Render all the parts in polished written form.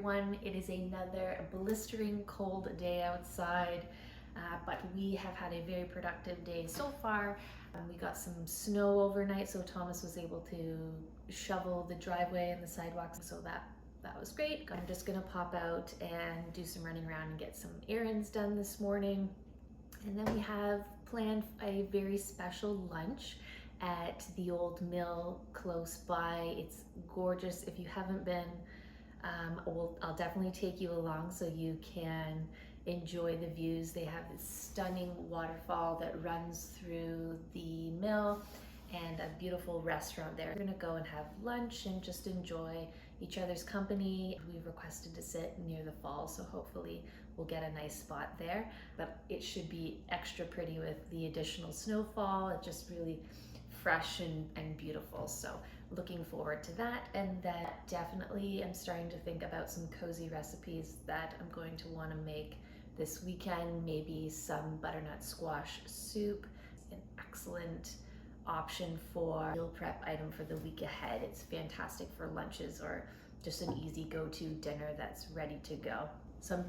everyone. It is another blistering cold day outside, but we have had a very productive day so far. We got some snow overnight, so Thomas was able to shovel the driveway and the sidewalks, so that was great. I'm just gonna pop out and do some running around and get some errands done this morning. And then we have planned a very special lunch at the old mill close by. It's gorgeous. If you haven't been, I'll definitely take you along so you can enjoy the views. They have this stunning waterfall that runs through the mill and a beautiful restaurant there. We're gonna go and have lunch and just enjoy each other's company. We've requested to sit near the fall, so hopefully we'll get a nice spot there. But it should be extra pretty with the additional snowfall. It's just really fresh and beautiful. So looking forward to that. And that definitely I'm starting to think about some cozy recipes that I'm going to want to make this weekend. Maybe some butternut squash soup, an excellent option for meal prep item for the week ahead. It's fantastic for lunches or just an easy go-to dinner that's ready to go. So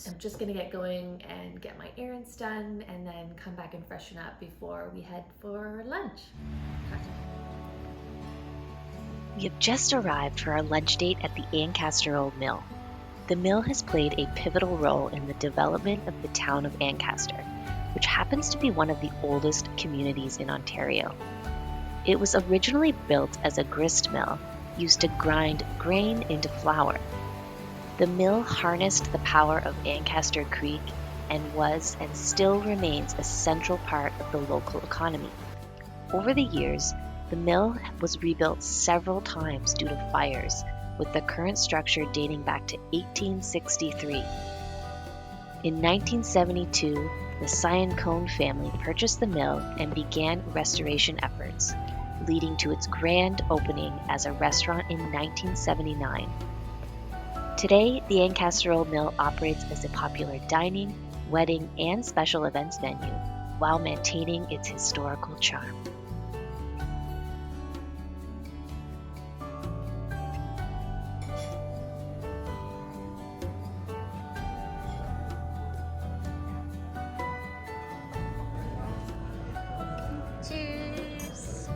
I'm just gonna get going and get my errands done and then come back and freshen up before we head for lunch. We have just arrived for our lunch date at the Ancaster Old Mill. The mill has played a pivotal role in the development of the town of Ancaster, which happens to be one of the oldest communities in Ontario. It was originally built as a grist mill used to grind grain into flour. The mill harnessed the power of Ancaster Creek and was and still remains a central part of the local economy. Over the years, the mill was rebuilt several times due to fires, with the current structure dating back to 1863. In 1972, the Cone family purchased the mill and began restoration efforts, leading to its grand opening as a restaurant in 1979. Today, the Ancaster Old Mill operates as a popular dining, wedding, and special events venue while maintaining its historical charm. Cheers!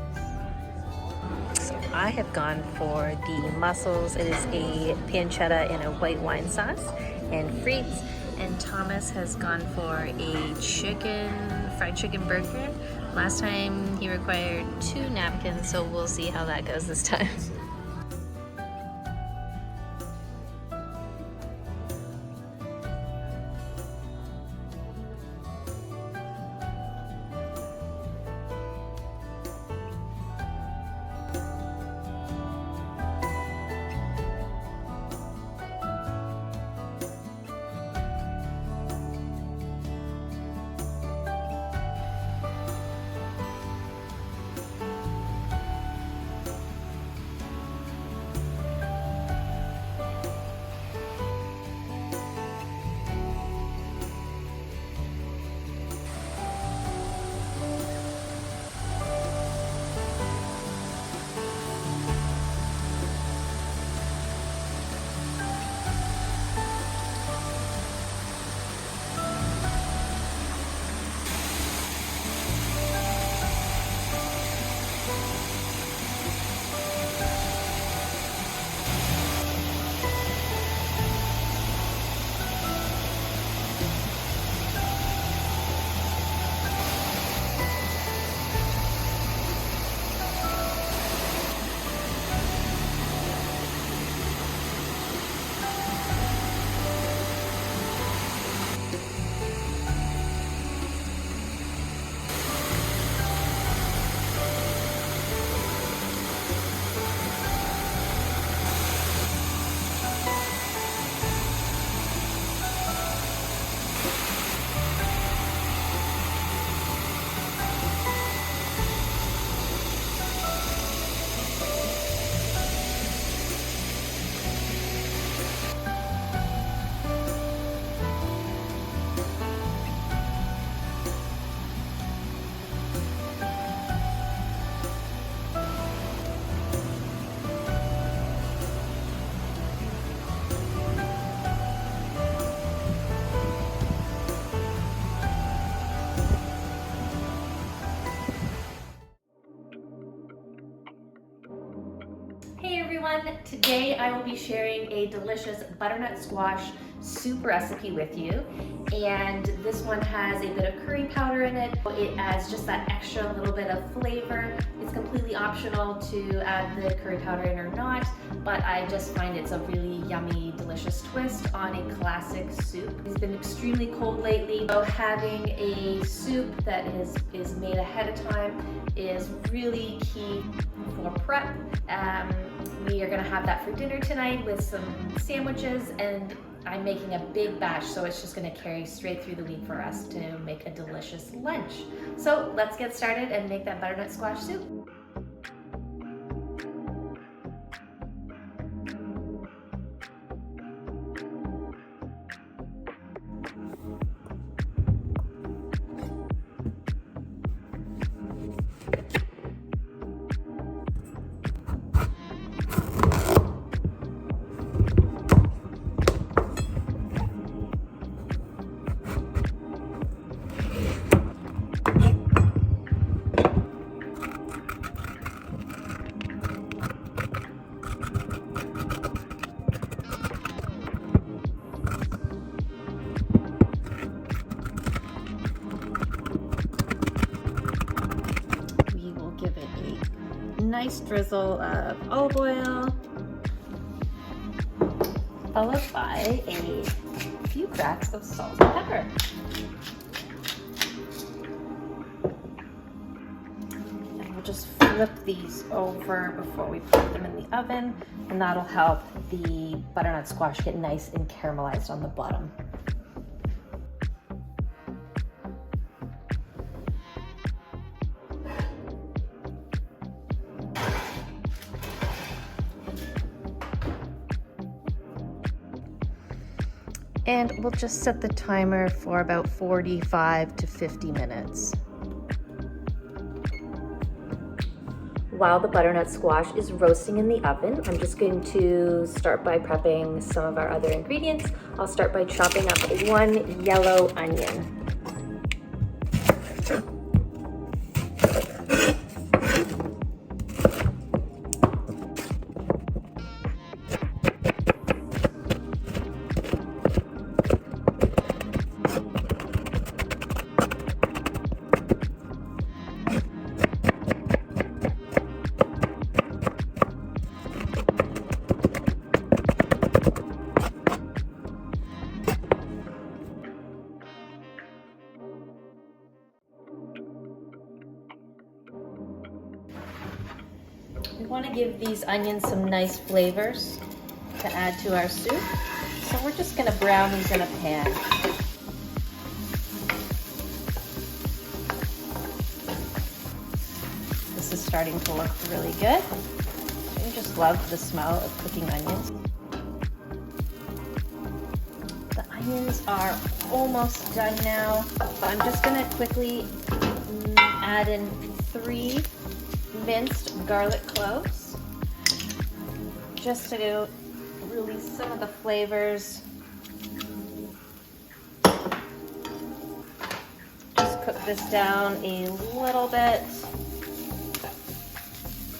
I have gone for the mussels. It is a pancetta in a white wine sauce and frites. And Thomas has gone for a fried chicken burger. Last time he required 2 napkins, so we'll see how that goes this time. Hey everyone, today I will be sharing a delicious butternut squash soup recipe with you. And this one has a bit of curry powder in it. It adds just that extra little bit of flavor. It's completely optional to add the curry powder in or not, but I just find it's a really yummy, delicious twist on a classic soup. It's been extremely cold lately, so having a soup that is made ahead of time is really key for prep. We are gonna have that for dinner tonight with some sandwiches, and I'm making a big batch, so it's just gonna carry straight through the week for us to make a delicious lunch. So let's get started and make that butternut squash soup. Nice drizzle of olive oil, followed by a few cracks of salt and pepper. And we'll just flip these over before we put them in the oven, and that'll help the butternut squash get nice and caramelized on the bottom. And we'll just set the timer for about 45 to 50 minutes. While the butternut squash is roasting in the oven, I'm just going to start by prepping some of our other ingredients. I'll start by chopping up 1 yellow onion. We want to give these onions some nice flavors to add to our soup. So we're just going to brown these in a pan. This is starting to look really good. I just love the smell of cooking onions. The onions are almost done now. So I'm just going to quickly add in 3 minced garlic cloves, just to release some of the flavors. Just cook this down a little bit.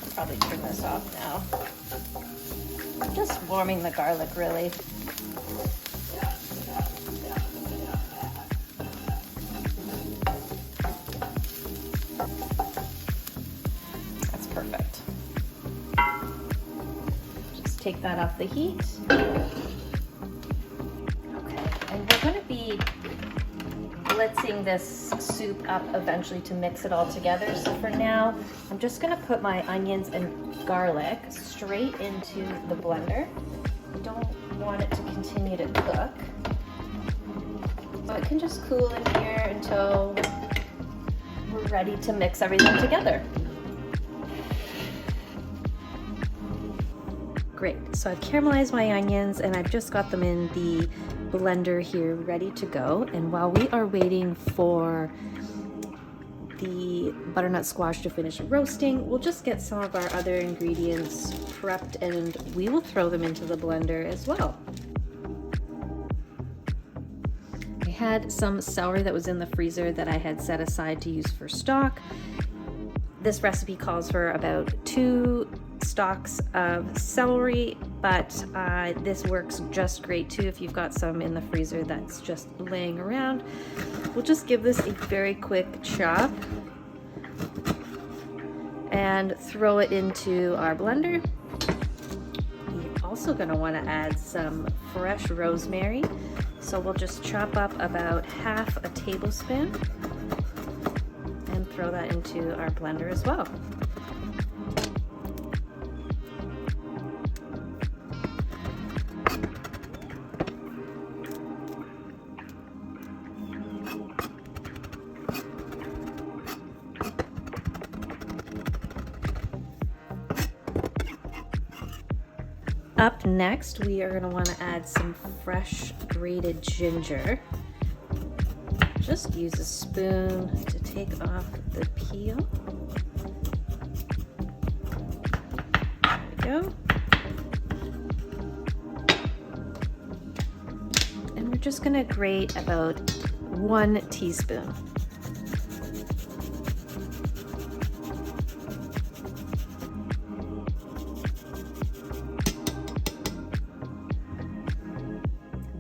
I'll probably turn this off now. Just warming the garlic, really. Perfect. Just take that off the heat. Okay, and we're going to be blitzing this soup up eventually to mix it all together. So for now, I'm just going to put my onions and garlic straight into the blender. I don't want it to continue to cook. So it can just cool in here until we're ready to mix everything together. Great, so I've caramelized my onions and I've just got them in the blender here ready to go. And while we are waiting for the butternut squash to finish roasting, we'll just get some of our other ingredients prepped and we will throw them into the blender as well. I had some celery that was in the freezer that I had set aside to use for stock. This recipe calls for about 2 stalks of celery, but this works just great too if you've got some in the freezer that's just laying around. We'll just give this a very quick chop and throw it into our blender. We're also going to want to add some fresh rosemary, so we'll just chop up about half a tablespoon and throw that into our blender as well. Up next, we are going to want to add some fresh grated ginger. Just use a spoon to take off the peel. There we go. And we're just going to grate about 1 teaspoon.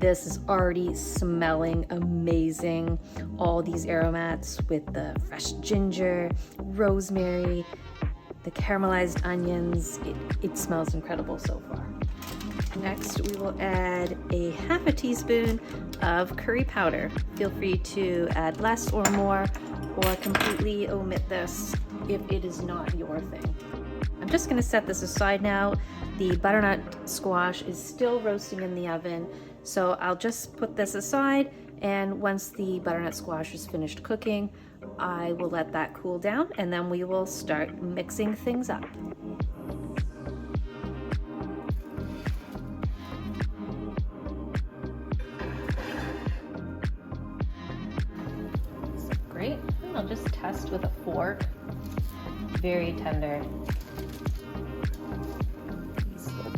This is already smelling amazing. All these aromats with the fresh ginger, rosemary, the caramelized onions. It smells incredible so far. Next, we will add a half a teaspoon of curry powder. Feel free to add less or more, or completely omit this if it is not your thing. I'm just gonna set this aside now. The butternut squash is still roasting in the oven, so I'll just put this aside, and once the butternut squash is finished cooking, I will let that cool down, and then we will start mixing things up. Great, and I'll just test with a fork. Very tender.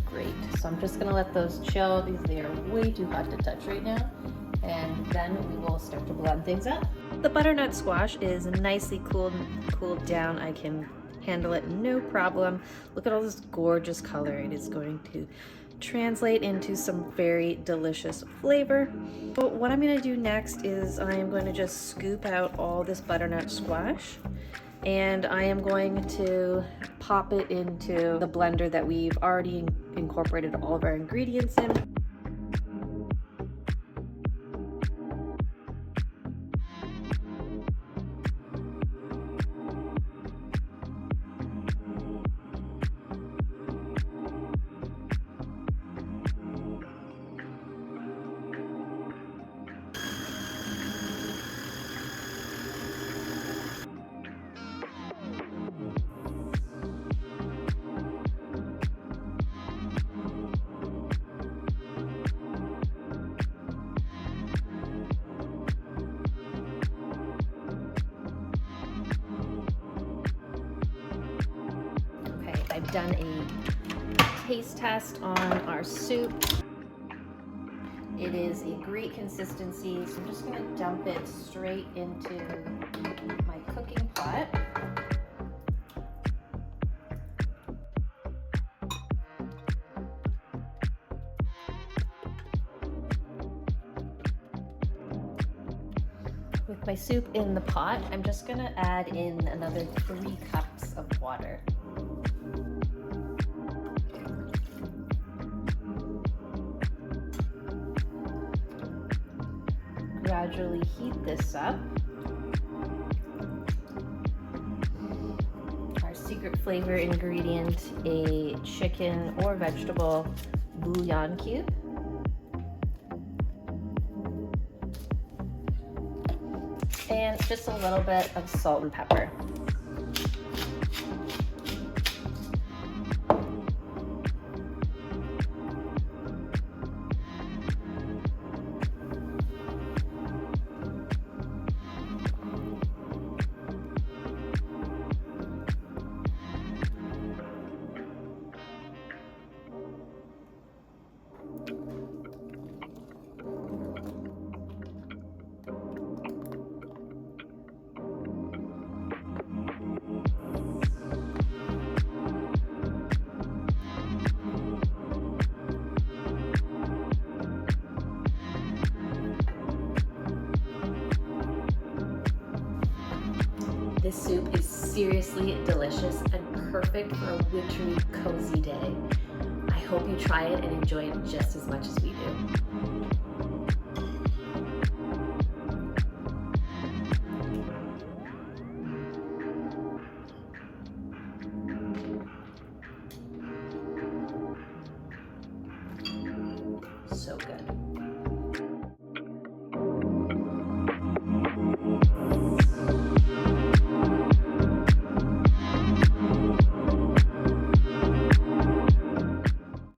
Great. So I'm just gonna let those chill because they are way too hot to touch right now. And then we will start to blend things up. The butternut squash is nicely cooled down. I can handle it no problem. Look at all this gorgeous color. It is going to translate into some very delicious flavor. But what I'm gonna do next is I am going to just scoop out all this butternut squash, and I am going to pop it into the blender that we've already incorporated all of our ingredients in. I've done a taste test on our soup. It is a great consistency, so I'm just going to dump it straight into my cooking pot. With my soup in the pot, I'm just going to add in another 3 cups of water. Gradually heat this up. Our secret flavor ingredient, a chicken or vegetable bouillon cube. And just a little bit of salt and pepper. This soup is seriously delicious and perfect for a wintry, cozy day. I hope you try it and enjoy it just as much as we do.